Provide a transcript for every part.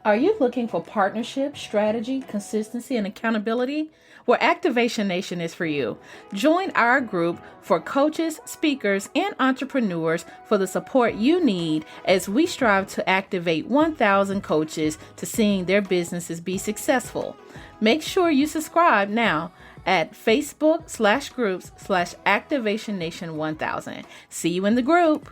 Are you looking for partnership, strategy, consistency, and accountability? Well, Activation Nation is for you. Join our group for coaches, speakers, and entrepreneurs for the support you need as we strive to activate 1,000 coaches to seeing their businesses be successful. Make sure you subscribe now at Facebook/groups/Activation Nation 1000. See you in the group.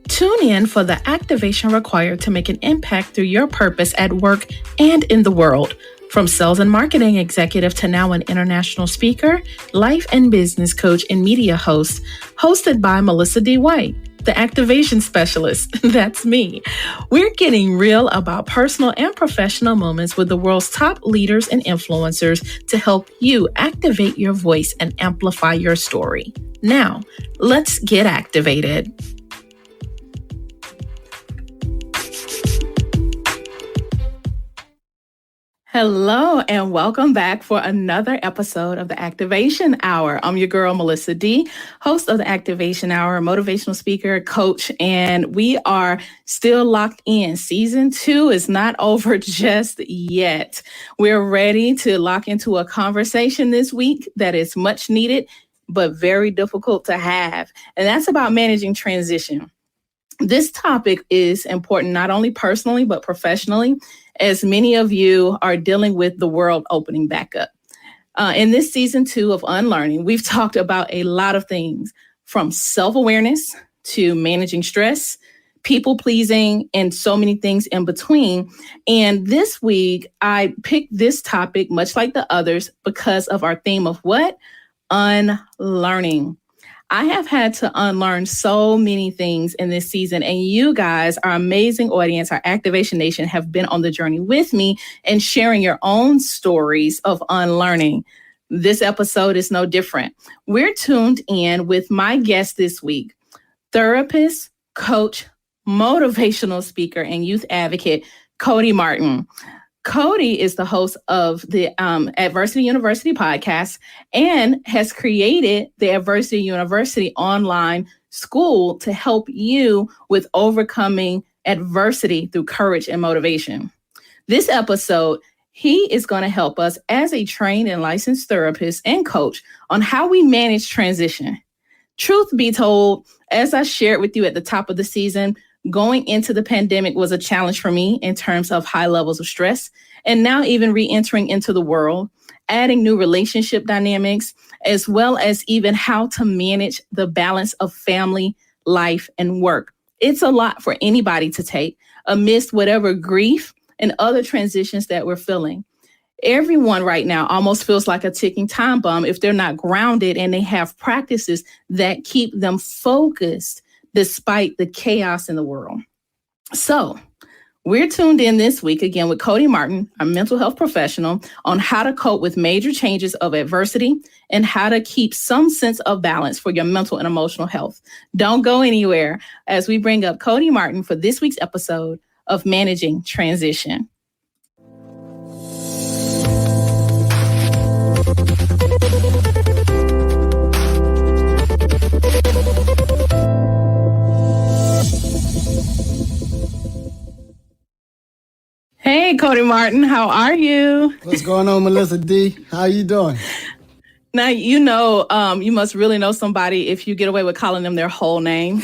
Tune in for the activation required to make an impact through your purpose at work and in the world. From sales and marketing executive to now an international speaker, life and business coach, and media host, hosted by Melissa D. White, the activation specialist. That's me. We're getting real about personal and professional moments with the world's top leaders and influencers to help you activate your voice and amplify your story. Now, let's get activated. Hello and welcome back for another episode of the Activation Hour. I'm your girl, Melissa D., host of the Activation Hour, motivational speaker, coach, and we are still locked in. Season 2 is not over just yet. We're ready to lock into a conversation this week that is much needed, but very difficult to have. And that's about managing transition. This topic is important not only personally, but professionally, as many of you are dealing with the world opening back up. In this season 2 of Unlearning, we've talked about a lot of things from self-awareness to managing stress, people pleasing, and so many things in between. And this week, I picked this topic, much like the others, because of our theme of what? Unlearning. I have had to unlearn so many things in this season, and you guys, our amazing audience, our Activation Nation, have been on the journey with me and sharing your own stories of unlearning. This episode is no different. We're tuned in with my guest this week, therapist, coach, motivational speaker, and youth advocate, Coty Martin. Coty is the host of the Adversity University podcast and has created the Adversity University online school to help you with overcoming adversity through courage and motivation. This episode, he is going to help us as a trained and licensed therapist and coach on how we manage transition. Truth be told, as I shared with you at the top of the season, going into the pandemic was a challenge for me in terms of high levels of stress, and now even re-entering into the world, adding new relationship dynamics, as well as even how to manage the balance of family, life, and work. It's a lot for anybody to take amidst whatever grief and other transitions that we're feeling. Everyone right now almost feels like a ticking time bomb if they're not grounded and they have practices that keep them focused despite the chaos in the world. So we're tuned in this week again with Coty Martin, a mental health professional, on how to cope with major changes of adversity and how to keep some sense of balance for your mental and emotional health. Don't go anywhere as we bring up Coty Martin for this week's episode of Managing Transition. Hey, Coty Martin, how are you? What's going on, Melissa D? How you doing? Now, you must really know somebody if you get away with calling them their whole name.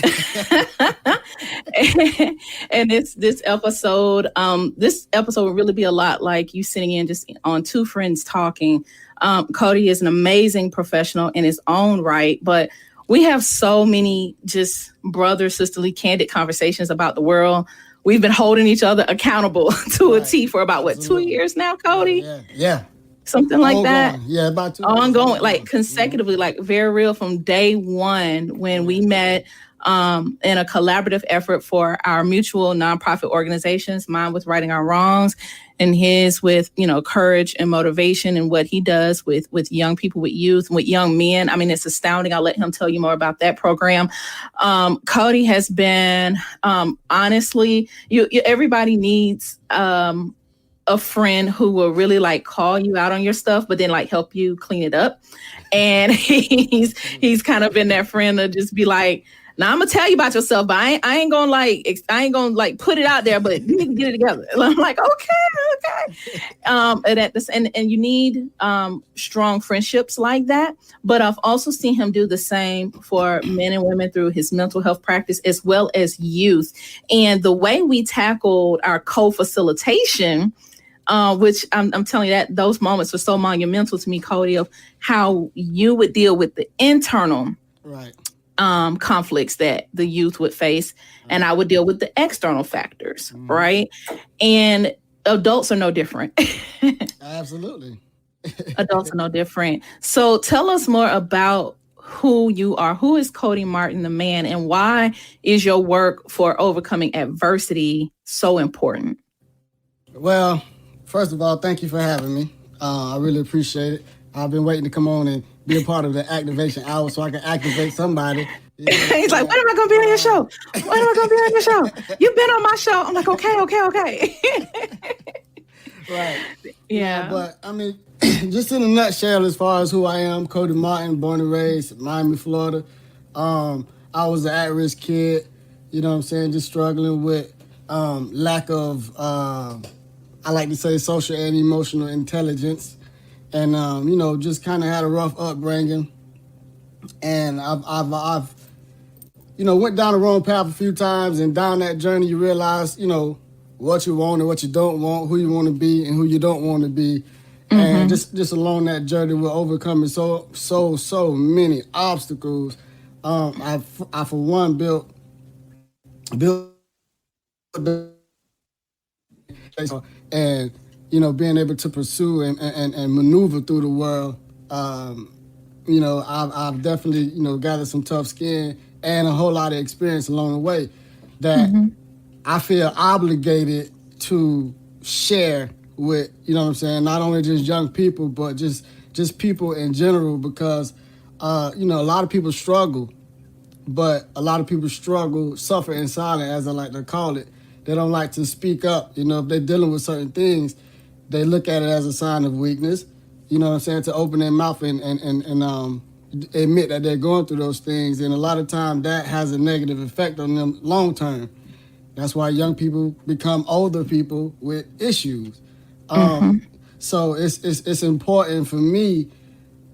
And this episode will really be a lot like you sitting in just on two friends talking. Coty is an amazing professional in his own right, but we have so many just brother, sisterly, candid conversations about the world. We've been holding each other accountable to a T for about, 2 years now, Coty? Yeah. Something like that. Yeah, about 2 years. Ongoing, like consecutively, like very real from day one when we met in a collaborative effort for our mutual nonprofit organizations, mine with Righting Our Wrongs and his with, courage and motivation and what he does with young people, with youth, with young men. I mean, it's astounding. I'll let him tell you more about that program. Coty has been, honestly, everybody needs a friend who will really like call you out on your stuff, but then like help you clean it up. And he's kind of been that friend to just be like, now I'm gonna tell you about yourself, but I ain't gonna like put it out there, but you need to get it together. And I'm like, okay. And you need strong friendships like that. But I've also seen him do the same for men and women through his mental health practice as well as youth. And the way we tackled our co-facilitation, which I'm telling you that those moments were so monumental to me, Coty, of how you would deal with the internal Right. Conflicts that the youth would face, and I would deal with the external factors, right? And adults are no different. Absolutely. Adults are no different. So tell us more about who you are. Who is Coty Martin, the man, and why is your work for overcoming adversity so important? Well, first of all, thank you for having me. I really appreciate it. I've been waiting to come on and be a part of the activation hour so I can activate somebody. He's like, when am I going to be on your show? When am I going to be on your show? You've been on my show. I'm like, okay. Right. Yeah. But I mean, just in a nutshell, as far as who I am, Coty Martin, born and raised in Miami, Florida. I was an at-risk kid, you know what I'm saying, just struggling with lack of, I like to say, social and emotional intelligence. And, just kind of had a rough upbringing. And I've went down the wrong path a few times. And down that journey, you realize, what you want and what you don't want, who you want to be and who you don't want to be. Mm-hmm. And just along that journey, we're overcoming so many obstacles. I for one, built and being able to pursue and maneuver through the world. I've definitely gathered some tough skin and a whole lot of experience along the way that I feel obligated to share with, not only just young people, but just people in general, because, a lot of people struggle, but a lot of people suffer in silence, as I like to call it. They don't like to speak up. If they're dealing with certain things, they look at it as a sign of weakness, to open their mouth and admit that they're going through those things. And a lot of time that has a negative effect on them long term. That's why young people become older people with issues. So it's important for me.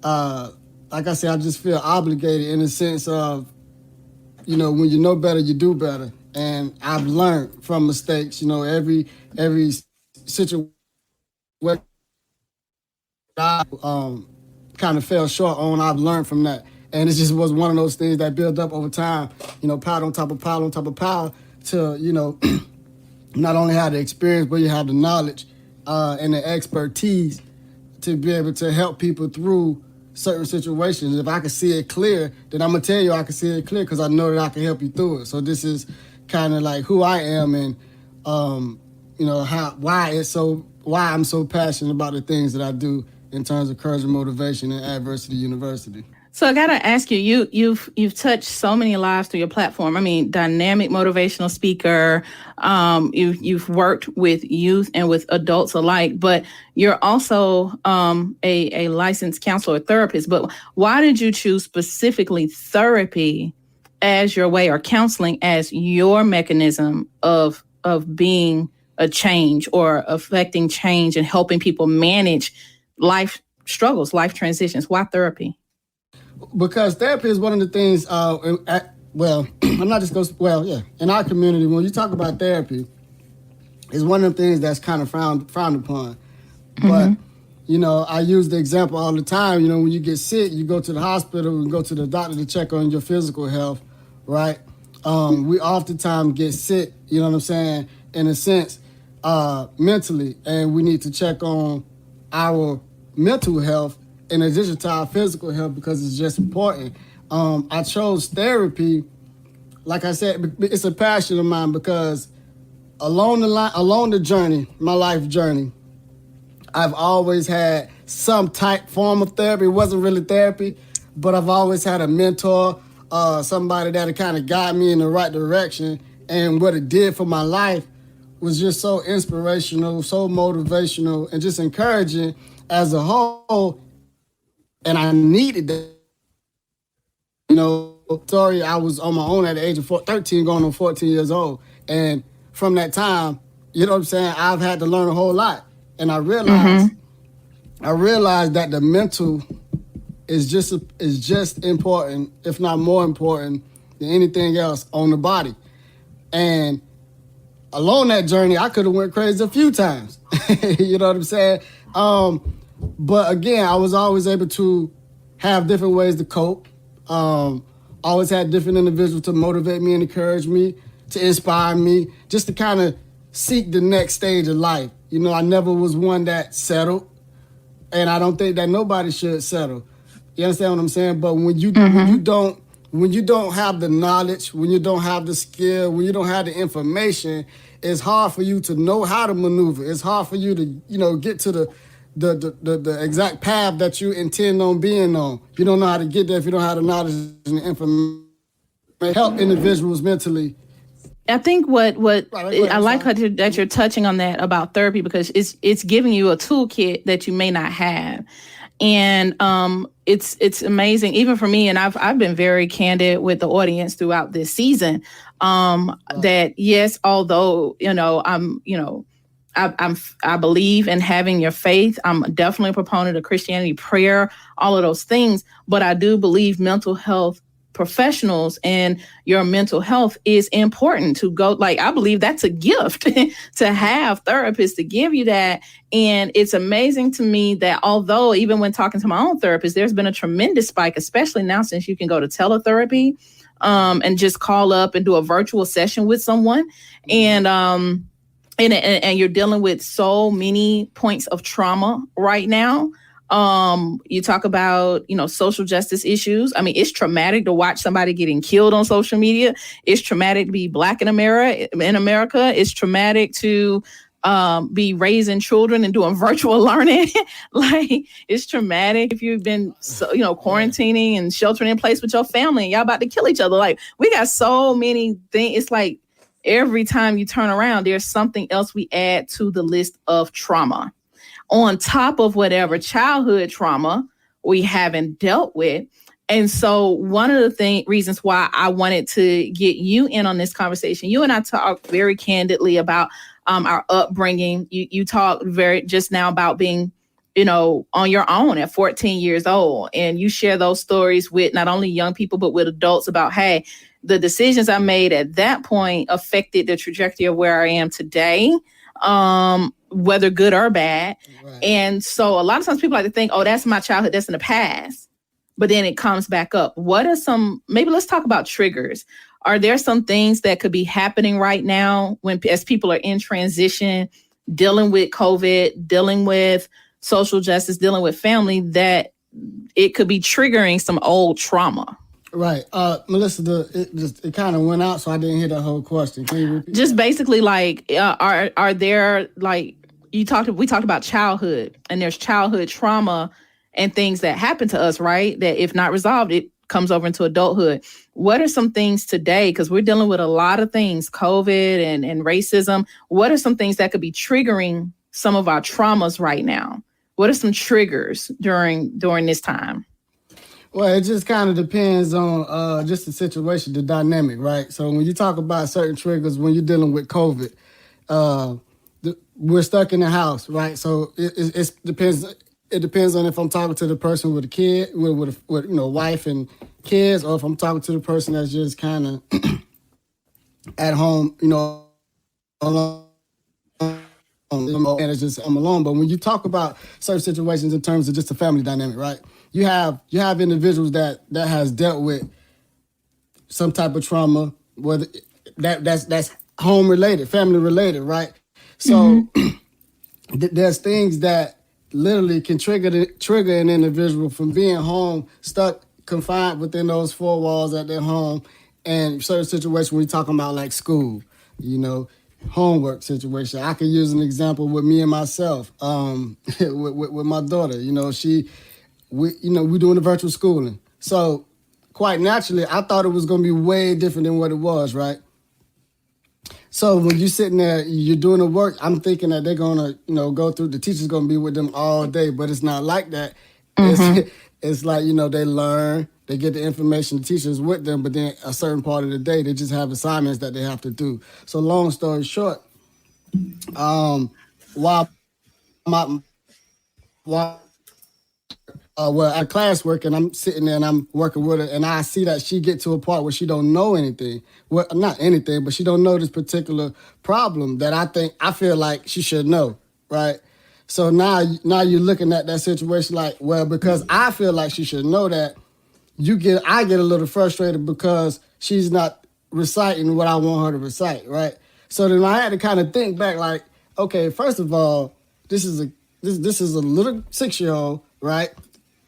Like I said, I just feel obligated in the sense of, when you know better, you do better. And I've learned from mistakes. Every situation I kind of fell short on, I've learned from that. And it just was one of those things that built up over time, pile on top of pile on top of pile, to, not only have the experience, but you have the knowledge and the expertise to be able to help people through certain situations. If I can see it clear, then I'm going to tell you I can see it clear because I know that I can help you through it. So this is kind of like who I am and, why I'm so passionate about the things that I do in terms of courage and motivation and Adversity University. So I gotta ask you, you've touched so many lives through your platform. I mean, dynamic motivational speaker. You've worked with youth and with adults alike, but you're also a licensed counselor or therapist. But why did you choose specifically therapy as your way, or counseling as your mechanism of being a change or affecting change and helping people manage life struggles, life transitions? Why therapy? Because therapy is one of the things, I'm not just going to, in our community, when you talk about therapy, it's one of the things that's kind of frowned upon. But, I use the example all the time, when you get sick, you go to the hospital and go to the doctor to check on your physical health, right? We oftentimes get sick, you know what I'm saying, in a sense, mentally, and we need to check on our mental health in addition to our physical health because it's just important. I chose therapy, like I said, it's a passion of mine because along the journey, my life journey, I've always had some form of therapy. It wasn't really therapy, but I've always had a mentor, somebody that'll kind of guide me in the right direction. And what it did for my life was just so inspirational, so motivational, and just encouraging as a whole. And I needed that. Sorry, I was on my own at the age of 13, going on 14 years old. And from that time, you know what I'm saying, I've had to learn a whole lot. And I realized that the mental is just important, if not more important than anything else on the body. And along that journey, I could have went crazy a few times. You know what I'm saying? But again, I was always able to have different ways to cope. Always had different individuals to motivate me and encourage me, to inspire me, just to kind of seek the next stage of life. I never was one that settled, and I don't think that nobody should settle. You understand what I'm saying? But when you don't have the knowledge, when you don't have the skill, when you don't have the information, it's hard for you to know how to maneuver. It's hard for you to, get to the exact path that you intend on being on. You don't know how to get there if you don't have the knowledge and the information. Help individuals mentally. I think what I like that you're touching on that about therapy, because it's giving you a toolkit that you may not have. And it's amazing, even for me, and I've been very candid with the audience throughout this season, that yes, although I believe in having your faith. I'm definitely a proponent of Christianity, prayer, all of those things. But I do believe mental health professionals and your mental health is important to go. Like, I believe that's a gift to have therapists to give you that. And it's amazing to me that although even when talking to my own therapist, there's been a tremendous spike, especially now since you can go to teletherapy and just call up and do a virtual session with someone. And you're dealing with so many points of trauma right now. You talk about, social justice issues. I mean, it's traumatic to watch somebody getting killed on social media. It's traumatic to be Black in America. It's traumatic to be raising children and doing virtual learning. Like, it's traumatic if you've been, quarantining and sheltering in place with your family and y'all about to kill each other. Like, we got so many things. It's like every time you turn around, there's something else we add to the list of trauma on top of whatever childhood trauma we haven't dealt with. And so one of the reasons why I wanted to get you in on this conversation, you and I talked very candidly about our upbringing. You talked just now about being, on your own at 14 years old. And you share those stories with not only young people, but with adults about, hey, the decisions I made at that point affected the trajectory of where I am today. Whether good or bad. Right. And so a lot of times people like to think, oh, that's my childhood, that's in the past. But then it comes back up. Maybe let's talk about triggers. Are there some things that could be happening right now as people are in transition, dealing with COVID, dealing with social justice, dealing with family, that it could be triggering some old trauma? Right. Melissa, it kind of went out, so I didn't hear the whole question. Can you repeat? Just basically, like, are there, like, we talked about childhood, and there's childhood trauma and things that happen to us, right? That if not resolved, it comes over into adulthood. What are some things today? Because we're dealing with a lot of things, COVID and racism. What are some things that could be triggering some of our traumas right now? What are some triggers during this time? Well, it just kind of depends on just the situation, the dynamic, right? So when you talk about certain triggers, when you're dealing with COVID, we're stuck in the house, right? So it depends. It depends on if I'm talking to the person with a kid, with wife and kids, or if I'm talking to the person that's just kind of at home, alone. And it's just I'm alone. But when you talk about certain situations in terms of just a family dynamic, right? You have individuals that has dealt with some type of trauma, whether that's home related, family related, right? So there's things that literally can trigger an individual from being home, stuck, confined within those four walls at their home, and certain situations when you're talking about like school, homework situation. I could use an example with me and myself, with my daughter. We doing the virtual schooling. So quite naturally, I thought it was going to be way different than what it was, right? So when you're sitting there, you're doing the work, I'm thinking that they're gonna, go through, the teacher's gonna be with them all day, but it's not like that. It's it's like, they learn, they get the information, the teacher's with them, but then a certain part of the day they just have assignments that they have to do. So long story short, while my while well, at classwork, and I'm sitting there and I'm working with her, and I see that she get to a part where she don't know anything. Well, not anything, but she don't know this particular problem that I feel like she should know, right? So now you're looking at that situation like, well, because I feel like she should know that, I get a little frustrated because she's not reciting what I want her to recite, right? So then I had to kind of think back, like, okay, first of all, this is a little 6-year-old, right?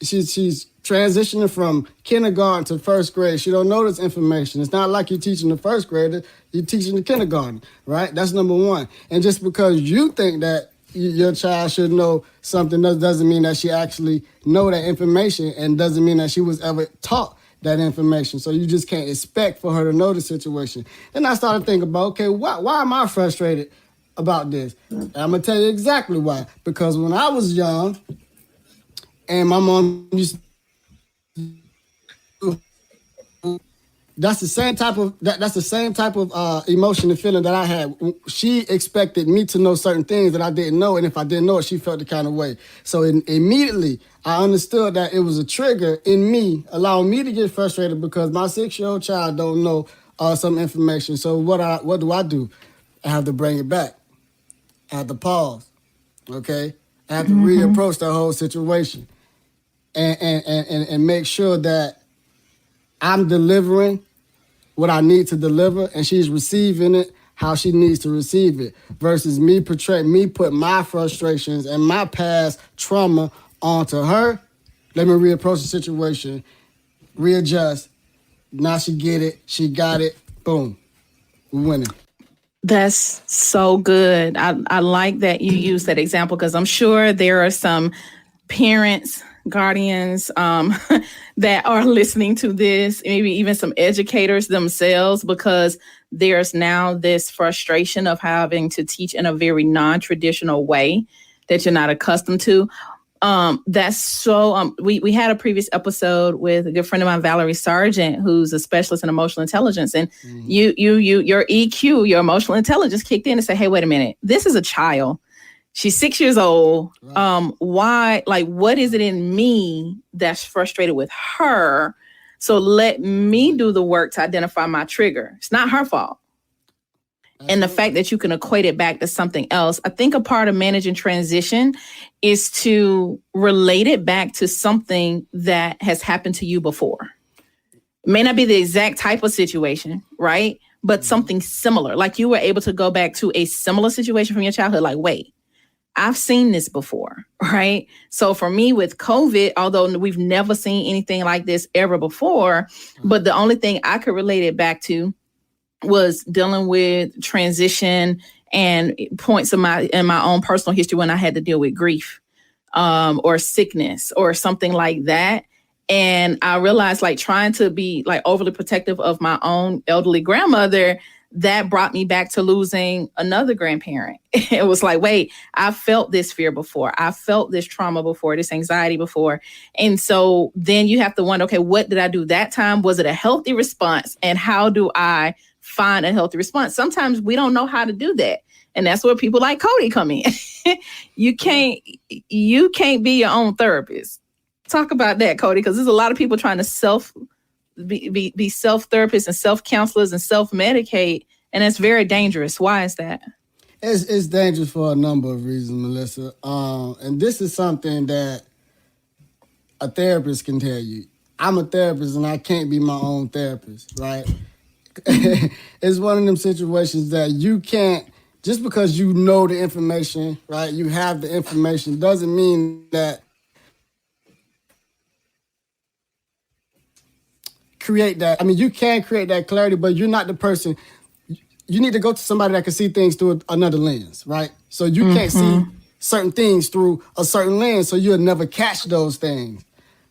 She's transitioning from kindergarten to first grade. She don't know this information. It's not like you're teaching the first grader, you're teaching the kindergarten, right? That's number one. And just because you think that your child should know something doesn't mean that she actually know that information, and doesn't mean that she was ever taught that information. So you just can't expect for her to know the situation. Then I started thinking about, okay, why am I frustrated about this? And I'm going to tell you exactly why. Because when I was young, and my mom used to, that's the same type of emotion and feeling that I had. She expected me to know certain things that I didn't know, and if I didn't know it, she felt the kind of way. So immediately I understood that it was a trigger in me, allowing me to get frustrated because my 6-year-old child don't know some information. So what do? I have to bring it back. I have to pause. Okay, I have to reapproach the whole situation. And make sure that I'm delivering what I need to deliver, and she's receiving it how she needs to receive it, versus me put my frustrations and my past trauma onto her. Let me reapproach the situation, readjust. Now she get it, she got it, boom, we're winning. That's so good. I like that you use that example, because I'm sure there are some parents, guardians that are listening to this, maybe even some educators themselves, because there's now this frustration of having to teach in a very non-traditional way that you're not accustomed to. That's so, we had a previous episode with a good friend of mine, Valerie Sargent, who's a specialist in emotional intelligence. And your EQ, your emotional intelligence kicked in and said, hey, wait a minute, this is a child. She's 6 years old. Why? Like, what is it in me that's frustrated with her? So let me do the work to identify my trigger. It's not her fault. And the fact that you can equate it back to something else. I think a part of managing transition is to relate it back to something that has happened to you before. It may not be the exact type of situation, right? But something similar. Like you were able to go back to a similar situation from your childhood. Like, wait, I've seen this before, right? So for me with COVID, although we've never seen anything like this ever before, but the only thing I could relate it back to was dealing with transition and points in my own personal history when I had to deal with grief or sickness or something like that. And I realized, like, trying to be like overly protective of my own elderly grandmother, that brought me back to losing another grandparent. It was like, wait, I felt this fear before. I felt this trauma before, this anxiety before. And so then you have to wonder, okay, what did I do that time? Was it a healthy response? And how do I find a healthy response? Sometimes we don't know how to do that. And that's where people like Coty come in. You can't be your own therapist. Talk about that, Coty, because there's a lot of people trying to be self-therapists and self-counselors and self-medicate, and it's very dangerous. Why is that? It's dangerous for a number of reasons, Melissa. And this is something that a therapist can tell you. I'm a therapist and I can't be my own therapist, right? It's one of them situations that you can't, just because you know the information, right? You have the information doesn't mean that create that. I mean, you can create that clarity, but you're not the person. You need to go to somebody that can see things through another lens, right? So you can't see certain things through a certain lens, so you'll never catch those things.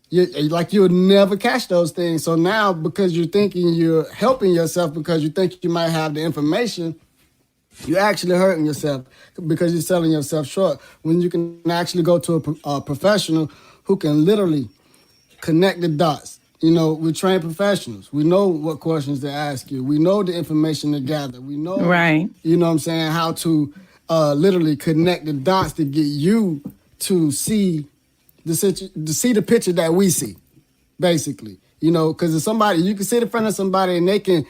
You'll never catch those things. So now, because you're thinking you're helping yourself because you think you might have the information, you're actually hurting yourself because you're selling yourself short. When you can actually go to a professional who can literally connect the dots. You know, we're trained professionals. We know what questions to ask you. We know the information to gather. We know, Right. you know what I'm saying, how to literally connect the dots to get you to see the picture that we see, basically. You know, because if somebody, you can sit in front of somebody and they can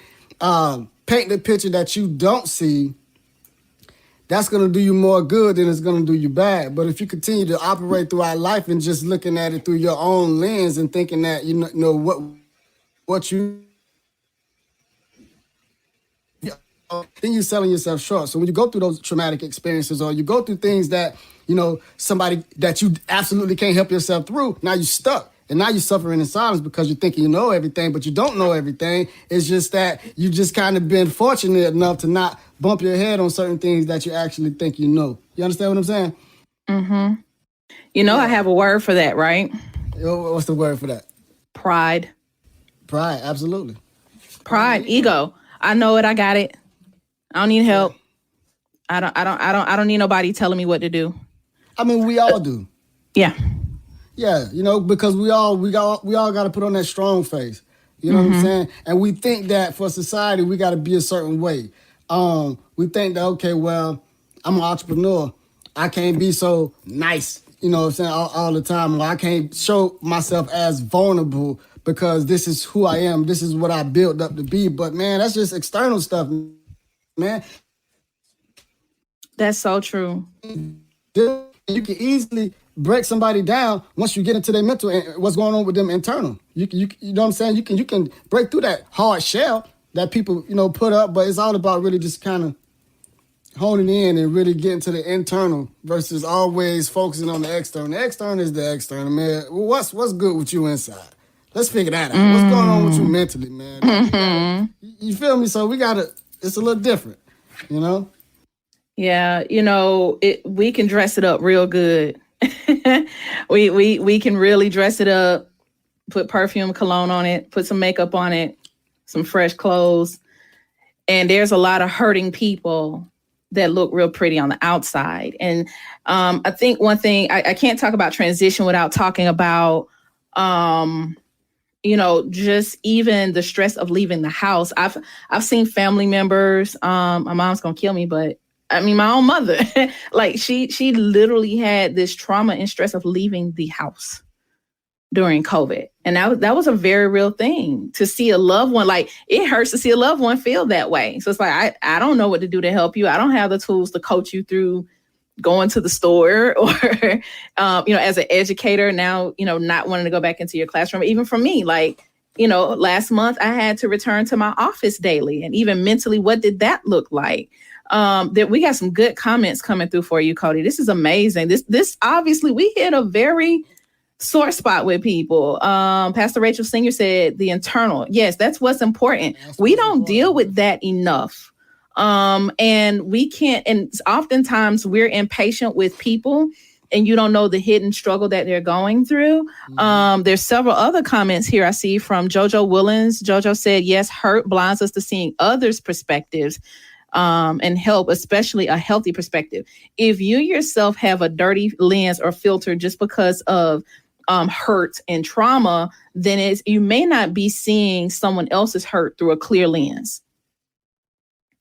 paint the picture that you don't see, that's going to do you more good than it's going to do you bad. But if you continue to operate throughout life and just looking at it through your own lens and thinking that, you know what you, then you're selling yourself short. So when you go through those traumatic experiences or you go through things that, you know, somebody that you absolutely can't help yourself through, now you're stuck. And now you're suffering in silence because you're thinking you know everything, but you don't know everything. It's just that you just kind of been fortunate enough to not bump your head on certain things that you actually think you know. You understand what I'm saying? Mm-hmm. You know, I have a word for that, right? What's the word for that? Pride. Pride, absolutely. Pride, ego. I know it. I got it. I don't need help. I don't need nobody telling me what to do. I mean, we all do. Yeah. Yeah, you know, because we all got to put on that strong face. You know what I'm saying? And we think that for society, we got to be a certain way. We think that, okay, well, I'm an entrepreneur. I can't be so nice, you know what I'm saying, all the time. Or I can't show myself as vulnerable because this is who I am. This is what I built up to be. But, man, that's just external stuff, man. That's so true. You can easily break somebody down once you get into their mental and what's going on with them internal. You know what I'm saying? You can break through that hard shell that people, you know, put up, but it's all about really just kind of honing in and really getting to the internal versus always focusing on the external. The external is the external, man. What's good with you inside? Let's figure that out. What's going on with you mentally, man? You feel me? So it's a little different, you know? Yeah, you know, we can dress it up real good. we can really dress it up, put perfume, cologne on it, put some makeup on it, some fresh clothes. And there's a lot of hurting people that look real pretty on the outside. And I think one thing, I can't talk about transition without talking about, you know, just even the stress of leaving the house. I've seen family members, my mom's gonna kill me, but I mean, my own mother, like she literally had this trauma and stress of leaving the house during COVID. And that was a very real thing to see a loved one. Like it hurts to see a loved one feel that way. So it's like, I don't know what to do to help you. I don't have the tools to coach you through going to the store or, you know, as an educator now, you know, not wanting to go back into your classroom. Even for me, like, you know, last month I had to return to my office daily. And even mentally, what did that look like? That we got some good comments coming through for you, Coty. This is amazing. This obviously we hit a very sore spot with people. Pastor Rachel Senior said the internal. Yes, that's what's important. We don't deal with that enough. And we can't, and oftentimes we're impatient with people and you don't know the hidden struggle that they're going through. There's several other comments here I see from Jojo Willens. Jojo said, yes, hurt blinds us to seeing others' perspectives. And help, especially a healthy perspective. If you yourself have a dirty lens or filter just because of hurt and trauma, then you may not be seeing someone else's hurt through a clear lens.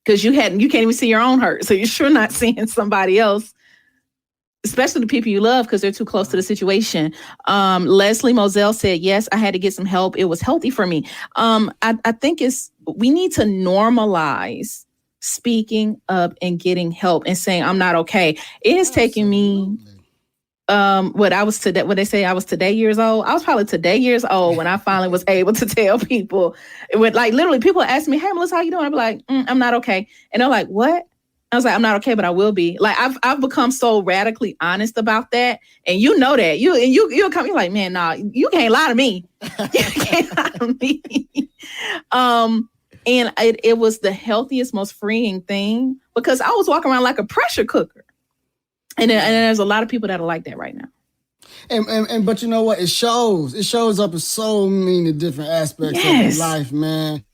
Because you can't even see your own hurt. So you're sure not seeing somebody else, especially the people you love, because they're too close to the situation. Leslie Moselle said, yes, I had to get some help. It was healthy for me. I think we need to normalize speaking up and getting help and saying, I'm not okay. It has taken me, what they say, I was today years old. I was probably today years old when I finally was able to tell people. It would like literally people ask me, hey, Melissa, how you doing? I'd be like, I'm not okay. And they're like, what? I was like, I'm not okay, but I will be. Like I've become so radically honest about that. And you know that. You'll come, you're like, man, nah, you can't lie to me. You can't lie to me. And it was the healthiest, most freeing thing because I was walking around like a pressure cooker. And there's a lot of people that are like that right now. And but you know what? It shows up in so many different aspects of your life, man.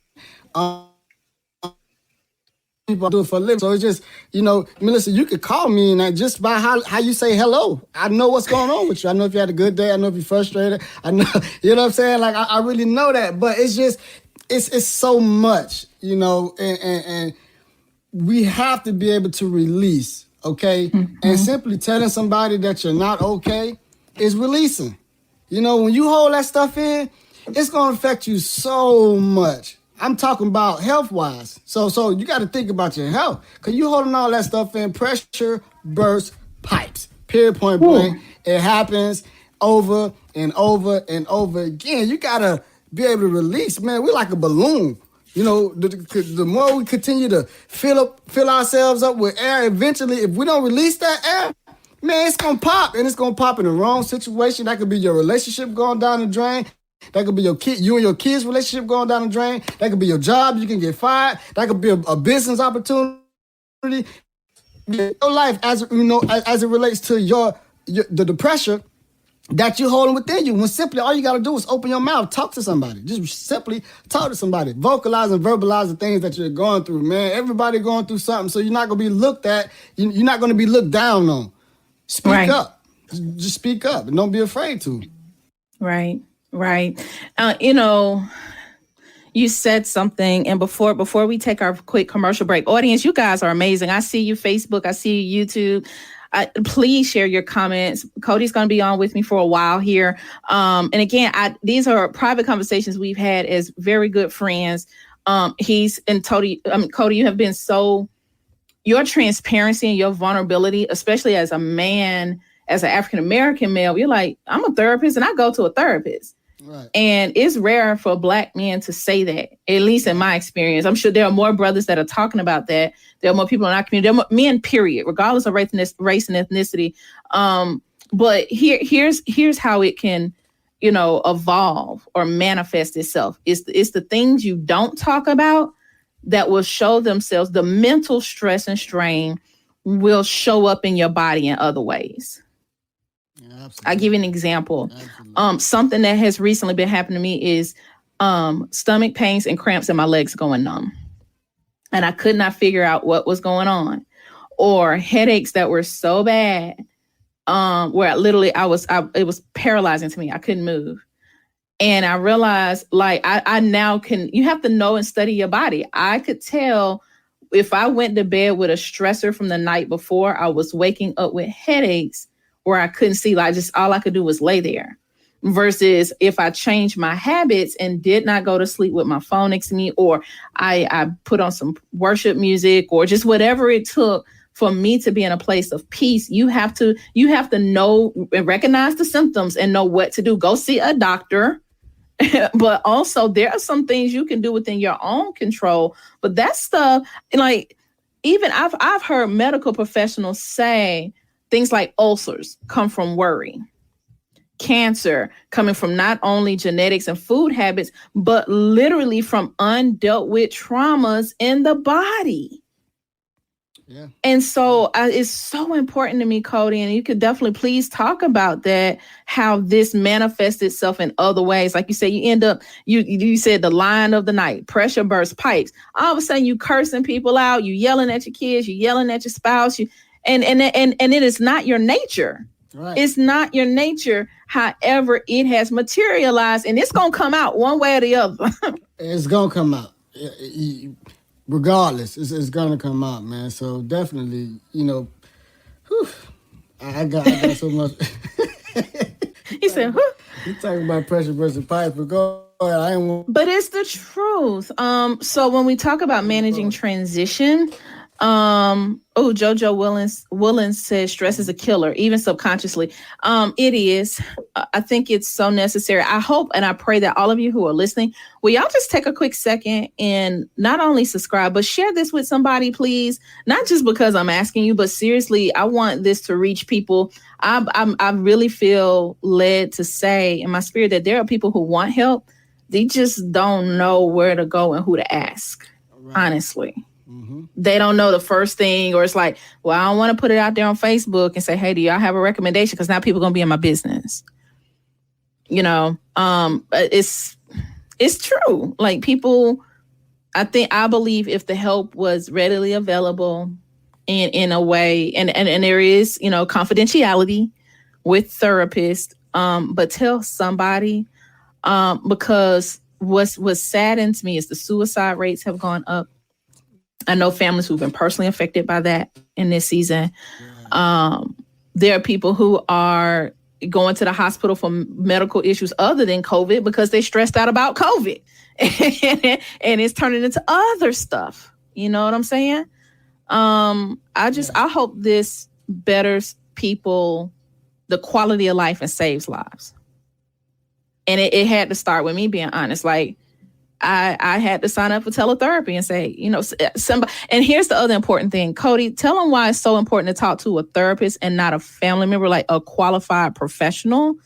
people do it for a living. So it's just, Melissa, you could call me and just by how you say hello, I know what's going on with you. I know if you had a good day. I know if you're frustrated. I know, you know what I'm saying? Like, I really know that. But it's just, it's so much, and we have to be able to release, okay? Mm-hmm. And simply telling somebody that you're not okay is releasing. When you hold that stuff in, it's going to affect you so much. I'm talking about health-wise. So you got to think about your health. Because you holding all that stuff in, pressure bursts pipes. Period, point blank. It happens over and over and over again. You got to be able to release. Man, we're like a balloon. The more we continue to fill ourselves up with air, eventually, if we don't release that air, man, it's going to pop. And it's going to pop in the wrong situation. That could be your relationship going down the drain. That could be you and your kids' relationship going down the drain. That could be your job. You can get fired. That could be a business opportunity. Your life, as it relates to the pressure that you're holding within you. When simply all you got to do is open your mouth, talk to somebody. Just simply talk to somebody. Vocalize and verbalize the things that you're going through, man. Everybody going through something, so you're not going to be looked at. You're not going to be looked down on. Speak up. Just speak up and don't be afraid to. Right. You said something, and before we take our quick commercial break, audience, you guys are amazing. I see you Facebook, I see you YouTube. Please share your comments. Coty's going to be on with me for a while here. And again, these are private conversations we've had as very good friends. Coty, you have been your transparency and your vulnerability, especially as a man, as an African-American male, you're like, I'm a therapist and I go to a therapist. Right. And it's rare for Black men to say that, at least in my experience. I'm sure there are more brothers that are talking about that. There are more people in our community. There are more men, period, regardless of race and ethnicity. But here's how it can, evolve or manifest itself. It's the things you don't talk about that will show themselves. The mental stress and strain will show up in your body in other ways. Yeah, I'll give you an example. Something that has recently been happening to me is stomach pains and cramps in my legs going numb. And I could not figure out what was going on. Or headaches that were so bad where it was paralyzing to me. I couldn't move. And I realized, I now you have to know and study your body. I could tell if I went to bed with a stressor from the night before, I was waking up with headaches where I couldn't see, all I could do was lay there. Versus if I changed my habits and did not go to sleep with my phone next to me, or I put on some worship music, or just whatever it took for me to be in a place of peace. You have to know and recognize the symptoms and know what to do. Go see a doctor. But also there are some things you can do within your own control. But that stuff, even I've heard medical professionals say things like ulcers come from worry. Cancer coming from not only genetics and food habits, but literally from undealt with traumas in the body. Yeah. And so it's so important to me, Coty, and you could definitely please talk about that, how this manifests itself in other ways. Like you said, you end up, you said the line of the night, pressure burst pipes. All of a sudden you cursing people out, you yelling at your kids, you yelling at your spouse, and it is not your nature. Right. It's not your nature. However, it has materialized, and it's going to come out one way or the other. It's going to come out. Regardless, it's going to come out, man. So definitely, I got so much. He said, whew. You talking about pressure versus pipe, but go ahead. But it's the truth. So when we talk about managing transition, JoJo Willens says stress is a killer, even subconsciously. It is. I think it's so necessary. I hope and I pray that all of you who are listening, will y'all just take a quick second and not only subscribe, but share this with somebody, please. Not just because I'm asking you, but seriously, I want this to reach people. I really feel led to say in my spirit that there are people who want help. They just don't know where to go and who to ask, right. Honestly. Mm-hmm. They don't know the first thing, or it's like, well, I don't want to put it out there on Facebook and say, hey, do y'all have a recommendation? Because now people are going to be in my business. It's true. Like people, I believe if the help was readily available in a way, and there is, confidentiality with therapists, but tell somebody, because what saddens me is the suicide rates have gone up. I know families who've been personally affected by that in this season. There are people who are going to the hospital for medical issues other than COVID because they're stressed out about COVID. And it's turning into other stuff. You know what I'm saying? I hope this betters people, the quality of life, and saves lives. And it had to start with me being honest. Like, I had to sign up for teletherapy and say, somebody. And here's the other important thing, Coty, tell them why it's so important to talk to a therapist and not a family member, like a qualified professional,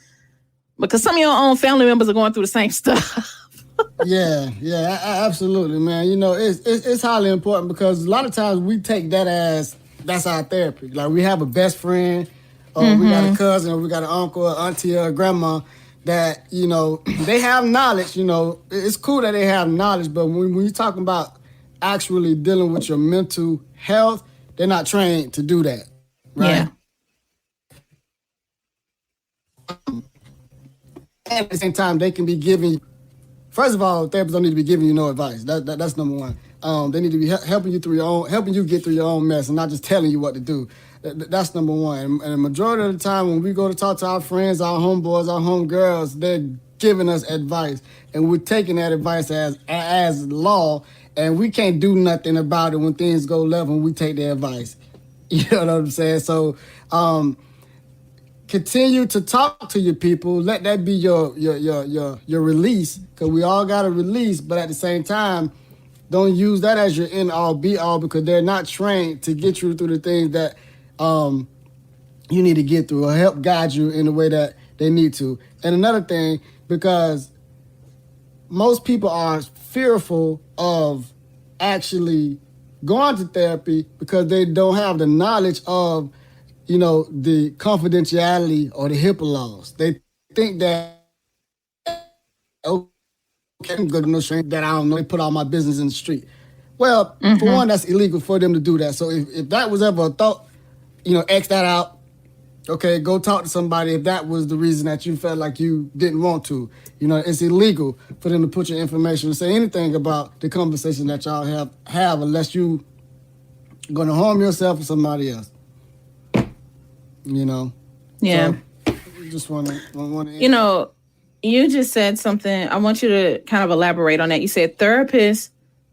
because some of your own family members are going through the same stuff. Yeah, absolutely, man. It's highly important because a lot of times we take that as that's our therapy. Like, we have a best friend, or we got a cousin, or we got an uncle, or auntie, or a grandma that, they have knowledge. It's cool that they have knowledge, but when you're talking about actually dealing with your mental health, they're not trained to do that, right? Yeah. And at the same time, they can be giving. First of all, therapists don't need to be giving you no advice. That's number one. They need to be helping you get through your own mess, and not just telling you what to do. That's number one. And the majority of the time, when we go to talk to our friends, our homeboys, our homegirls, they're giving us advice, and we're taking that advice as law, and we can't do nothing about it when things go left when we take their advice. You know what I'm saying? So, continue to talk to your people. Let that be your release, because we all got a release. But at the same time, don't use that as your end all be all, because they're not trained to get you through the things that you need to get through, or help guide you in the way that they need to. And another thing, because most people are fearful of actually going to therapy because they don't have the knowledge of the confidentiality or the HIPAA laws. They think that, okay, I'm good to no strength that I don't know. They put all my business in the street. Well, for one, that's illegal for them to do that. So if that was ever a thought, X that out. Okay, go talk to somebody if that was the reason that you felt like you didn't want to. It's illegal for them to put your information or say anything about the conversation that y'all have unless you going to harm yourself or somebody else. Yeah. So, just want to. You just said something. I want you to kind of elaborate on that. You said therapists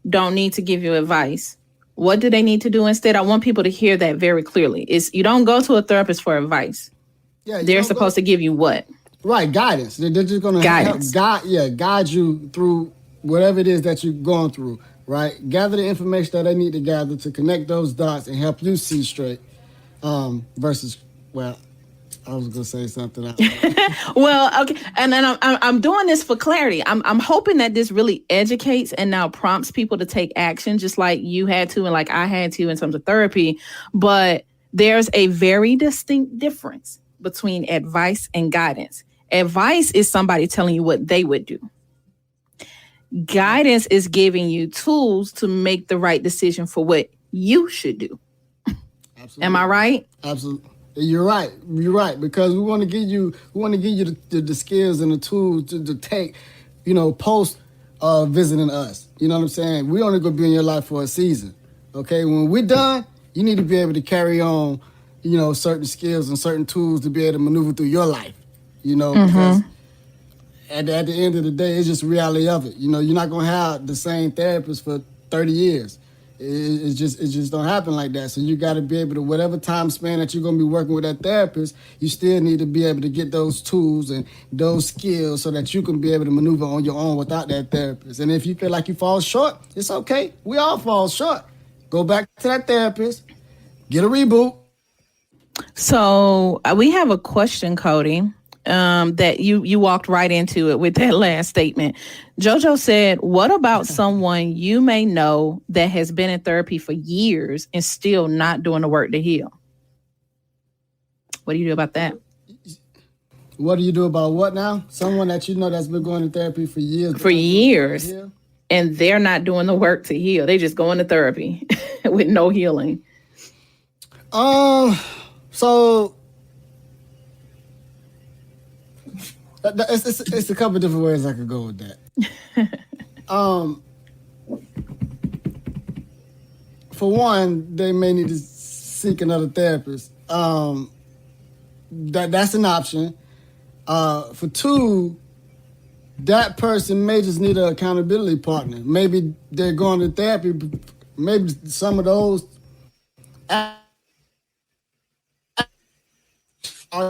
don't need to give you advice. What do they need to do instead? I want people to hear that very clearly. You don't go to a therapist for advice. Yeah, they're supposed to give you what? Right, guidance. They're just going to guide you through whatever it is that you're going through. Right, gather the information that they need to gather to connect those dots and help you see straight. Versus, well, I was gonna say something else. Well, okay, and then I'm doing this for clarity. I'm hoping that this really educates and now prompts people to take action, just like you had to and like I had to in terms of therapy. But there's a very distinct difference between advice and guidance. Advice is somebody telling you what they would do. Guidance is giving you tools to make the right decision for what you should do. Absolutely. Am I right? Absolutely. You're right. Because we want to give you the skills and the tools to take, post visiting us. You know what I'm saying? We only gonna be in your life for a season. Okay, when we're done, you need to be able to carry on, certain skills and certain tools to be able to maneuver through your life. Because at the end of the day, it's just the reality of it. You're not gonna have the same therapist for 30 years. It just don't happen like that. So you got to be able to, whatever time span that you're going to be working with that therapist, you still need to be able to get those tools and those skills so that you can be able to maneuver on your own without that therapist. And if you feel like you fall short, it's okay. We all fall short. Go back to that therapist, get a reboot. So we have a question, Coty, that you walked right into it with that last statement. JoJo said, what about someone you may know that has been in therapy for years and still not doing the work to heal? What do you do about that? What do you do about what now? Someone that you know that's been going to therapy for years. For years. and they're not doing the work to heal. They just go into therapy with no healing. So it's a couple of different ways I could go with that. For one, they may need to seek another therapist. That's an option. For two, that person may just need an accountability partner. Maybe they're going to therapy. Maybe some of those are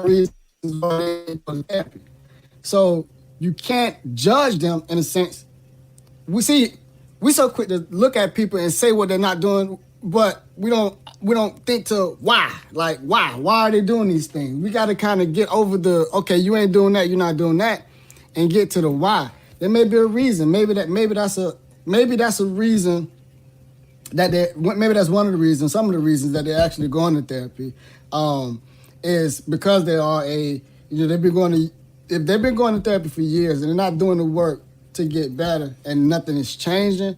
reasons why they go to therapy. So you can't judge them in a sense. We so quick to look at people and say what they're not doing, but we don't think to why. Like, why are they doing these things? We got to kind of get over the, okay, you ain't doing that, you're not doing that, and get to the why. There may be a reason. Maybe that's a reason that maybe that's one of the reasons. Some of the reasons that they're actually going to therapy is because they are if they've been going to therapy for years and they're not doing the work to get better and nothing is changing,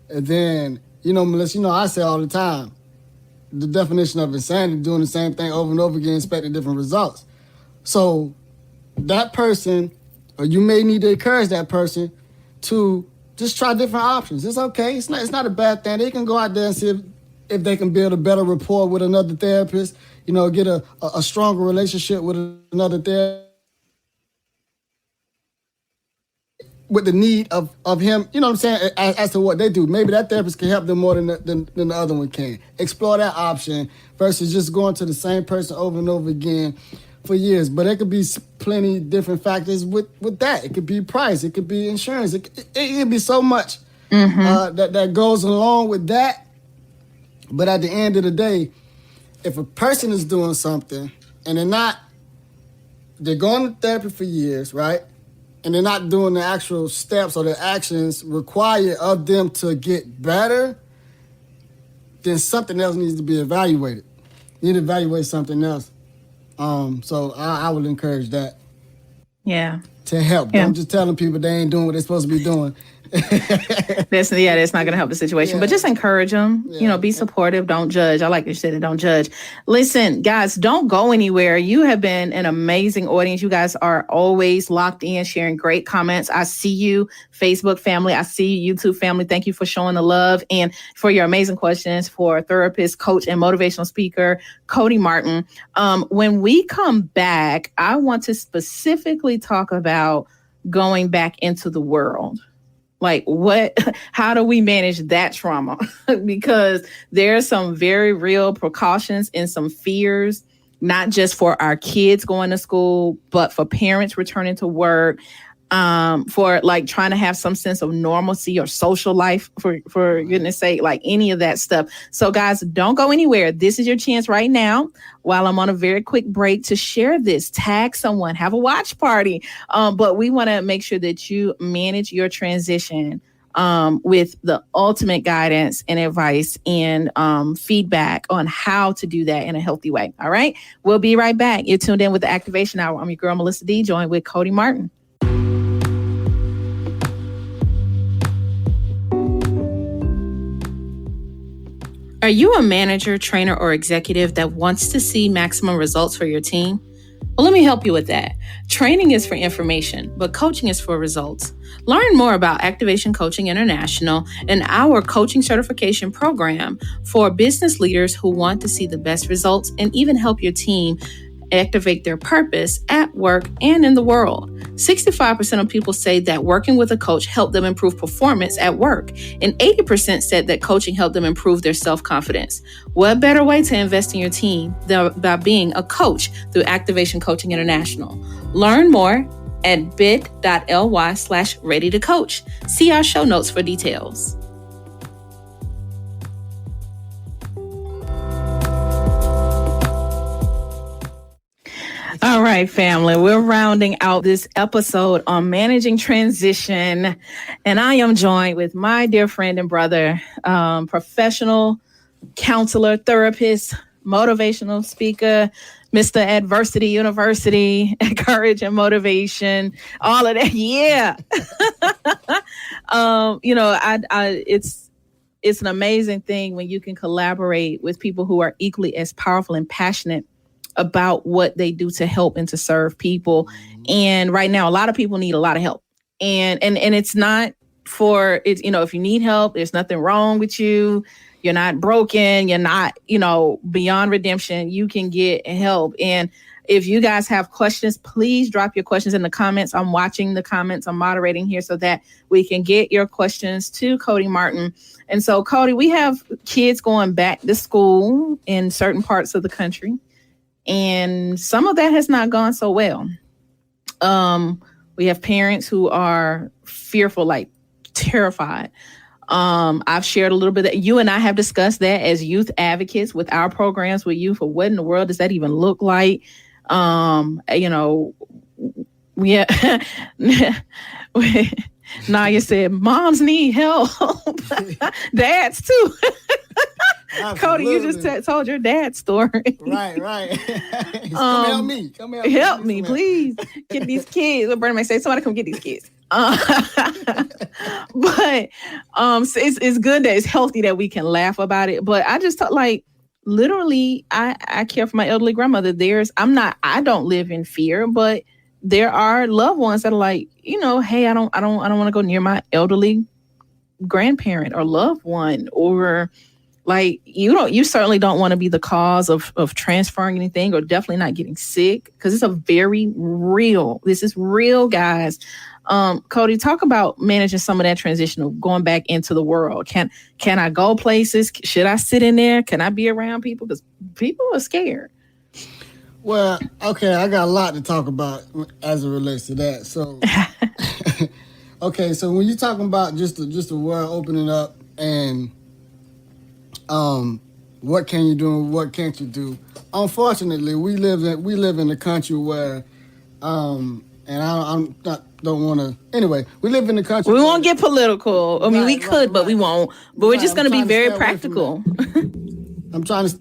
then, Melissa, I say all the time, the definition of insanity, doing the same thing over and over again, expecting different results. So that person, or you may need to encourage that person to just try different options. It's okay. It's not a bad thing. They can go out there and see if they can build a better rapport with another therapist, get a stronger relationship with another therapist, with the need of him, you know what I'm saying, as to what they do. Maybe that therapist can help them more than the other one can. Explore that option versus just going to the same person over and over again for years. But there could be plenty different factors with that. It could be price. It could be insurance. It could be so much that goes along with that. But at the end of the day, if a person is doing something and they're going to therapy for years, right? And they're not doing the actual steps or the actions required of them to get better, then something else needs to be evaluated. You need to evaluate something else. So I would encourage that. Yeah. To help. Yeah. Don't just telling people they ain't doing what they're supposed to be doing. That's not going to help the situation, but just encourage them, be supportive. Don't judge. I like you said it. Don't judge. Listen, guys, don't go anywhere. You have been an amazing audience. You guys are always locked in, sharing great comments. I see you, Facebook family. I see you, YouTube family. Thank you for showing the love and for your amazing questions for therapist, coach, and motivational speaker, Coty Martin. When we come back, I want to specifically talk about going back into the world. Like how do we manage that trauma? Because there's some very real precautions and some fears, not just for our kids going to school, but for parents returning to work, for like trying to have some sense of normalcy or social life, for goodness sake, like any of that stuff. So guys, don't go anywhere. This is your chance right now while I'm on a very quick break to share this, tag someone, have a watch party. But we want to make sure that you manage your transition with the ultimate guidance and advice and feedback on how to do that in a healthy way. All right. We'll be right back. You're tuned in with the Activation Hour. I'm your girl, Melissa D, joined with Coty Martin. Are you a manager, trainer, or executive that wants to see maximum results for your team? Well, let me help you with that. Training is for information, but coaching is for results. Learn more about Activation Coaching International and our coaching certification program for business leaders who want to see the best results and even help your team activate their purpose at work and in the world. 65% of people say that working with a coach helped them improve performance at work, and 80% said that coaching helped them improve their self-confidence. What better way to invest in your team than by being a coach through Activation Coaching International? Learn more at bit.ly/ready-to-coach. See our show notes for details. All right, family, we're rounding out this episode on managing transition, and I am joined with my dear friend and brother, professional counselor, therapist, motivational speaker, Mr. Adversity University, Courage and Motivation, all of that. Yeah. It's an amazing thing when you can collaborate with people who are equally as powerful and passionate about what they do to help and to serve people. And right now, a lot of people need a lot of help. And it's not for it's, if you need help, there's nothing wrong with you. You're not broken. You're not, beyond redemption. You can get help. And if you guys have questions, please drop your questions in the comments. I'm watching the comments. I'm moderating here so that we can get your questions to Coty Martin. And so, Coty, we have kids going back to school in certain parts of the country, and some of that has not gone so well. We have parents who are fearful, like terrified. I've shared a little bit that you and I have discussed that as youth advocates with our programs with youth. For what in the world does that even look like? Naya said, moms need help. Dads too. Cody, you just told your dad's story. Right. Come help me. Please. Get these kids. What Bernie may say, somebody come get these kids. But it's good that it's healthy that we can laugh about it. But I just thought, like, literally, I care for my elderly grandmother. I don't live in fear, but there are loved ones that are like, hey, I don't want to go near my elderly grandparent or loved one, or like you certainly don't want to be the cause of transferring anything, or definitely not getting sick, because it's this is real, guys. Coty, talk about managing some of that transition of going back into the world. Can I go places? Should I sit in there? Can I be around people? Because people are scared. Well, okay, I got a lot to talk about as it relates to that. So, okay, so when you're talking about just the world opening up and what can you do and what can't you do? Unfortunately, we live in a country where and don't want to. Anyway, we live in a country. We won't get political. I mean, we could, but we won't. But we're just going to be very practical. I'm trying to.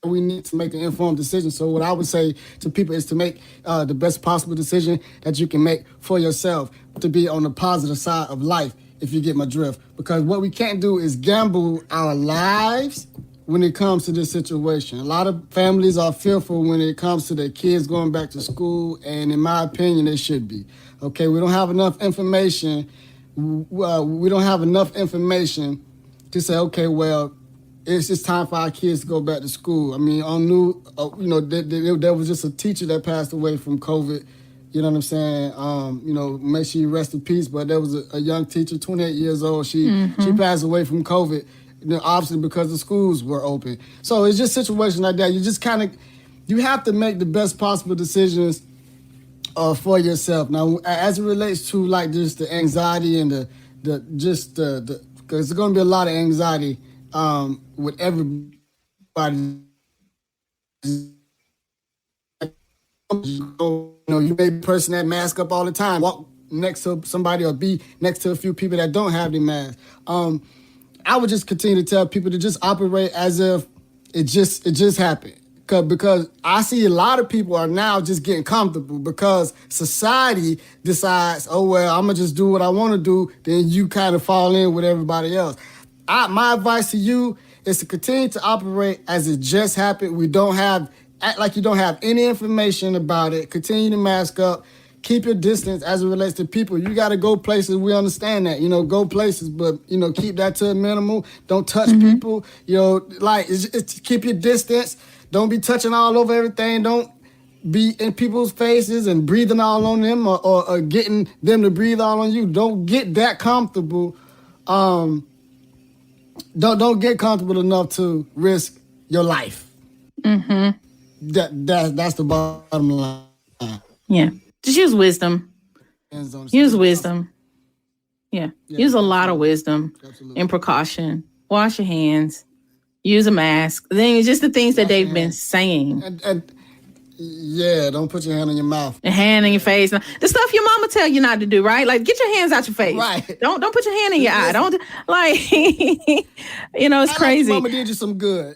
We need to make an informed decision. So what I would say to people is to make the best possible decision that you can make for yourself, to be on the positive side of life, if you get my drift. Because what we can't do is gamble our lives when it comes to this situation. A lot of families are fearful when it comes to their kids going back to school, and in my opinion, they should be. Okay, we don't have enough information. We don't have enough information to say, okay, well, it's just time for our kids to go back to school. I mean, there was just a teacher that passed away from COVID. You know what I'm saying? May she rest in peace. But there was a young teacher, 28 years old. She passed away from COVID. Obviously because the schools were open. So it's just situations like that. You just you have to make the best possible decisions for yourself. Now, as it relates to like just the anxiety and because there's going to be a lot of anxiety with everybody. You may be a person that mask up all the time, walk next to somebody or be next to a few people that don't have their mask. I would just continue to tell people to just operate as if it just happened. Because I see a lot of people are now just getting comfortable because society decides, oh, well, I'm going to just do what I want to do. Then you kind of fall in with everybody else. My advice to you is to continue to operate as it just happened. Act like you don't have any information about it. Continue to mask up. Keep your distance as it relates to people. You got to go places. We understand that, go places, but, keep that to a minimal. Don't touch people, it's keep your distance. Don't be touching all over everything. Don't be in people's faces and breathing all on them or getting them to breathe all on you. Don't get that comfortable. Don't get comfortable enough to risk your life. That's the bottom line. Yeah. Just use wisdom. Use wisdom. Yeah. Use a lot of wisdom. Absolutely. And precaution. Wash your hands. Use a mask. It's just the things that they've been saying. Don't put your hand on your mouth. A hand in your face. The stuff your mama tell you not to do, right? Like, get your hands out your face. Right. Don't put your hand in your eye. Don't, like, it's crazy. Mama did you some good.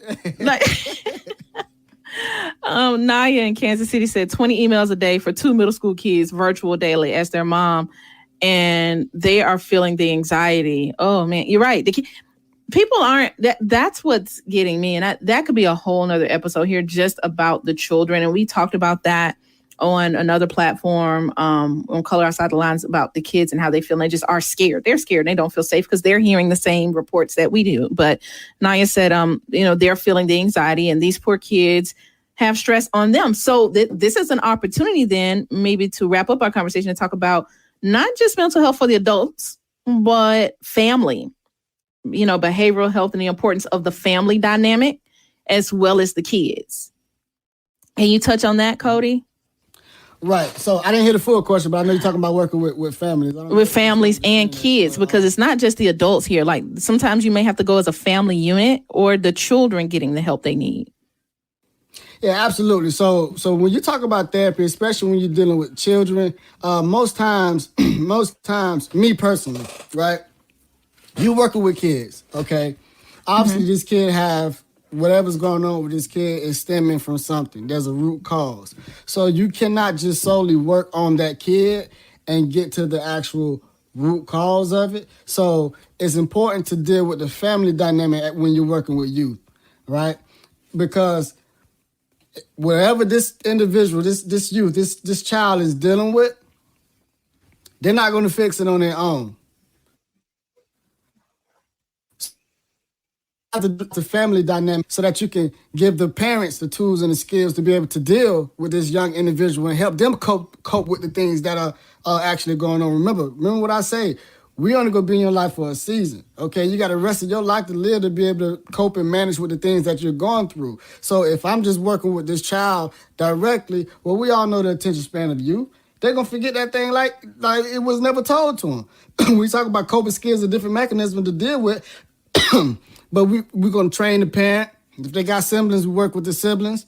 Naya in Kansas City said 20 emails a day for 2 middle school kids, virtual daily as their mom, and they are feeling the anxiety. Oh man, you're right. People aren't that's what's getting me, and that could be a whole nother episode here just about the children, and we talked about that on another platform on Color Outside the Lines about the kids and how they feel. And they just are scared. They're scared and they don't feel safe because they're hearing the same reports that we do. But Naya said they're feeling the anxiety, and these poor kids have stress on them. So this is an opportunity then maybe to wrap up our conversation and talk about not just mental health for the adults, but family, behavioral health and the importance of the family dynamic as well as the kids. Can you touch on that, Coty? Right. So I didn't hear the full question, but I know you're talking about working with families. With families and kids, because it's not just the adults here. Like sometimes you may have to go as a family unit or the children getting the help they need. Yeah, absolutely. So when you talk about therapy, especially when you're dealing with children, most times, me personally, right? You working with kids, okay? Obviously, this kid have whatever's going on with this kid is stemming from something. There's a root cause. So you cannot just solely work on that kid and get to the actual root cause of it. So it's important to deal with the family dynamic when you're working with youth, right? Because whatever this individual, this youth, this child is dealing with, they're not going to fix it on their own. The family dynamic so that you can give the parents the tools and the skills to be able to deal with this young individual and help them cope with the things that are actually going on. Remember what I say. We only gonna be in your life for a season, okay? You got the rest of your life to live to be able to cope and manage with the things that you're going through. So if I'm just working with this child directly, well, we all know the attention span of youth. They're gonna forget that thing like it was never told to them. We talk about coping skills and different mechanisms to deal with. But we're going to train the parent. If they got siblings, we work with the siblings.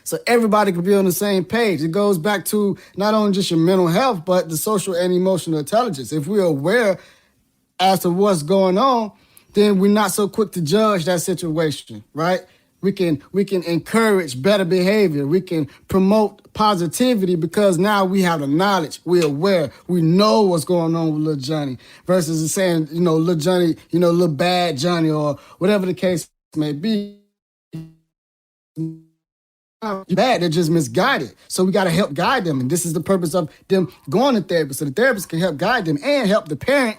So everybody can be on the same page. It goes back to not only just your mental health, but the social and emotional intelligence. If we're aware as to what's going on, then we're not so quick to judge that situation, right? We can encourage better behavior. We can promote positivity because now we have the knowledge. We're aware. We know what's going on with little Johnny versus saying, little Johnny, little bad Johnny or whatever the case may be. Bad, they're just misguided. So we got to help guide them. And this is the purpose of them going to therapy. So the therapist can help guide them and help the parent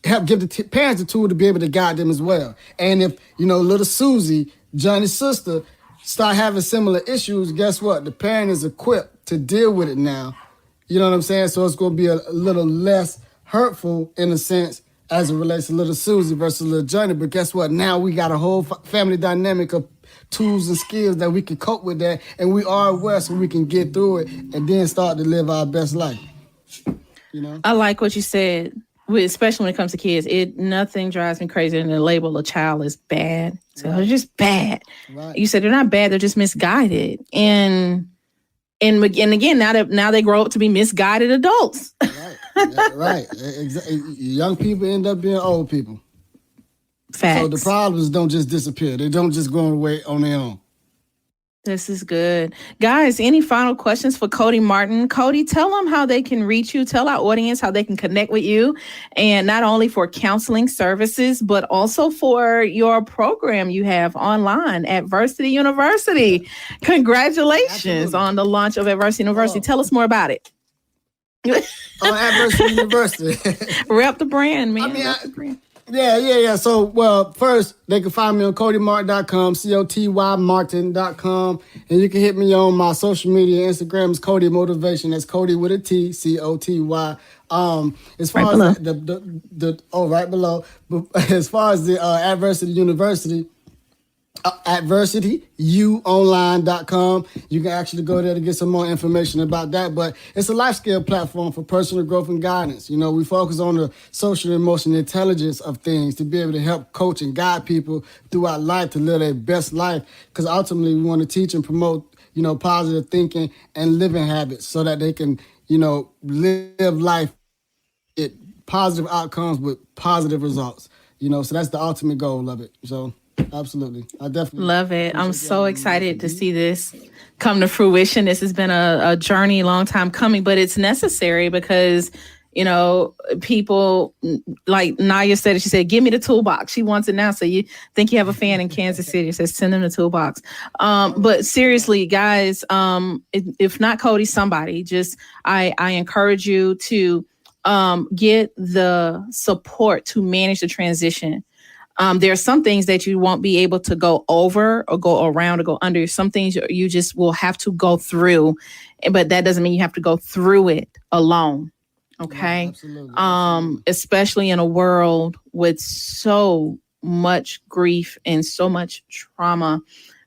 help give the parents the tool to be able to guide them as well. And if, little Susie, Johnny's sister, start having similar issues, guess what? The parent is equipped to deal with it now. You know what I'm saying? So it's going to be a little less hurtful in a sense as it relates to little Susie versus little Johnny. But guess what? Now we got a whole family dynamic of tools and skills that we can cope with that. And we are aware so we can get through it and then start to live our best life. I like what you said. Especially when it comes to kids, nothing drives me crazier than to label a child as bad. So they're just bad. Right. You said they're not bad; they're just misguided. And again, now they grow up to be misguided adults. Right, right. Young people end up being old people. Facts. So the problems don't just disappear; they don't just go away on their own. This is good. Guys, any final questions for Coty Martin? Coty, tell them how they can reach you. Tell our audience how they can connect with you. And not only for counseling services, but also for your program you have online at Adversity University. Congratulations on the launch of Adversity University. Tell us more about it. Adversity University. Rep the brand, man. Yeah. So, well, first, they can find me on CotyMartin.com, CotyMartin.com. And you can hit me on my social media. Instagram is Coty Motivation. That's Coty with a T, COTY. As far as right below. As far as the Adversity University, AdversityUonline.com. You can actually go there to get some more information about that. But it's a life skill platform for personal growth and guidance. We focus on the social and emotional intelligence of things to be able to help coach and guide people throughout life to live their best life. Because ultimately, we want to teach and promote, positive thinking and living habits so that they can, live life with positive outcomes with positive results. So that's the ultimate goal of it. So. Absolutely. I definitely love it. I'm so excited to see this come to fruition. This has been a journey, long time coming, but it's necessary because, people like Naya said, she said, give me the toolbox. She wants it now. So you think you have a fan in Kansas City, says send them the toolbox. But seriously, guys, if not Coty, somebody, just, I encourage you to get the support to manage the transition. There are some things that you won't be able to go over or go around or go under. Some things you just will have to go through, but that doesn't mean you have to go through it alone. Okay. Yeah, absolutely. Especially in a world with so much grief and so much trauma.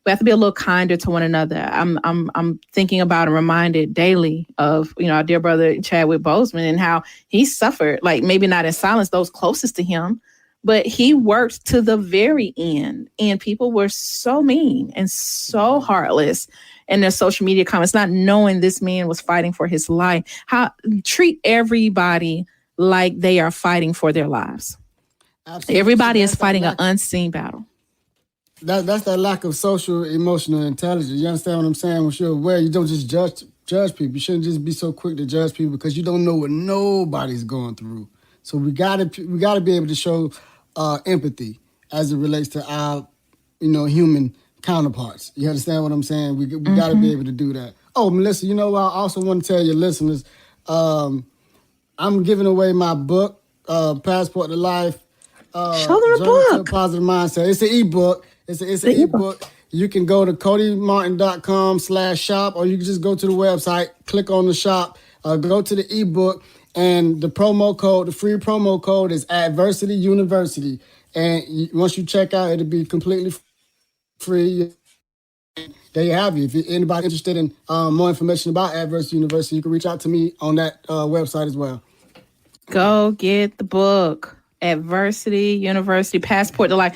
We have to be a little kinder to one another. I'm thinking about and reminded daily of, our dear brother Chadwick Boseman and how he suffered, like maybe not in silence, those closest to him, but he worked to the very end, and people were so mean and so heartless in their social media comments, not knowing this man was fighting for his life. Treat everybody like they are fighting for their lives. Absolutely. Everybody is fighting an unseen battle. That's that lack of social emotional intelligence. You understand what I'm saying? When you're aware, you don't just judge people. You shouldn't just be so quick to judge people because you don't know what nobody's going through. So we gotta be able to show empathy as it relates to our, human counterparts. You understand what I'm saying? We gotta be able to do that. Oh, Melissa, I also want to tell your listeners, I'm giving away my book, Passport to Life. Show them a book. To a Positive Mindset. It's an ebook. It's an ebook. You can go to CotyMartin.com/shop, or you can just go to the website, click on the shop, go to the ebook. And the free promo code is Adversity University. And once you check out, it'll be completely free. There you have it. If anybody interested in more information about Adversity University, you can reach out to me on that website as well. Go get the book. Adversity University, Passport to Life.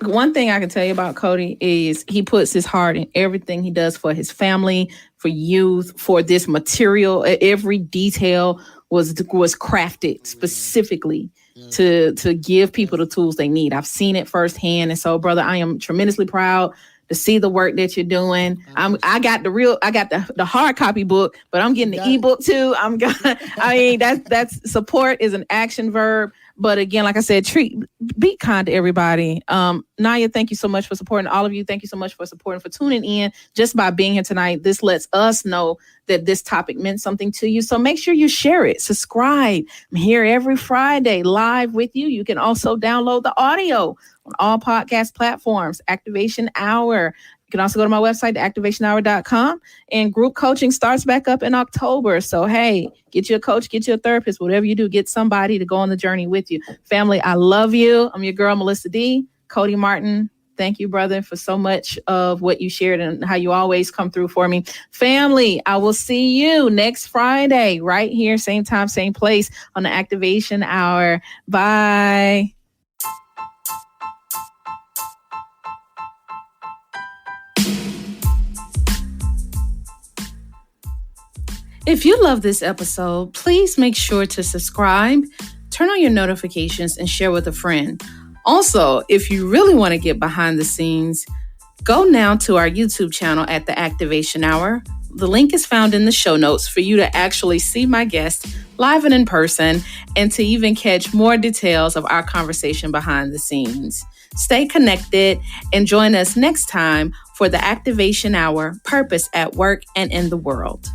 One thing I can tell you about Coty is he puts his heart in everything he does for his family, for youth, for this material. Every detail was crafted specifically to give people the tools they need. I've seen it firsthand. And so, brother, I am tremendously proud to see the work that you're doing. I got the hard copy book, but I'm getting the ebook too. That's support is an action verb. But again, like I said, be kind to everybody. Naya, thank you so much for supporting. All of you, thank you so much for supporting, for tuning in. Just by being here tonight, this lets us know that this topic meant something to you. So make sure you share it, subscribe. I'm here every Friday live with you. You can also download the audio on all podcast platforms, Activation Hour. You can also go to my website, activationhour.com, and group coaching starts back up in October. So, hey, get you a coach, get you a therapist, whatever you do, get somebody to go on the journey with you. Family, I love you. I'm your girl, Melissa D. Coty Martin, thank you, brother, for so much of what you shared and how you always come through for me. Family, I will see you next Friday right here, same time, same place on the Activation Hour. Bye. If you love this episode, please make sure to subscribe, turn on your notifications, and share with a friend. Also, if you really want to get behind the scenes, go now to our YouTube channel at The Activation Hour. The link is found in the show notes for you to actually see my guests live and in person, and to even catch more details of our conversation behind the scenes. Stay connected and join us next time for The Activation Hour, Purpose at Work and in the World.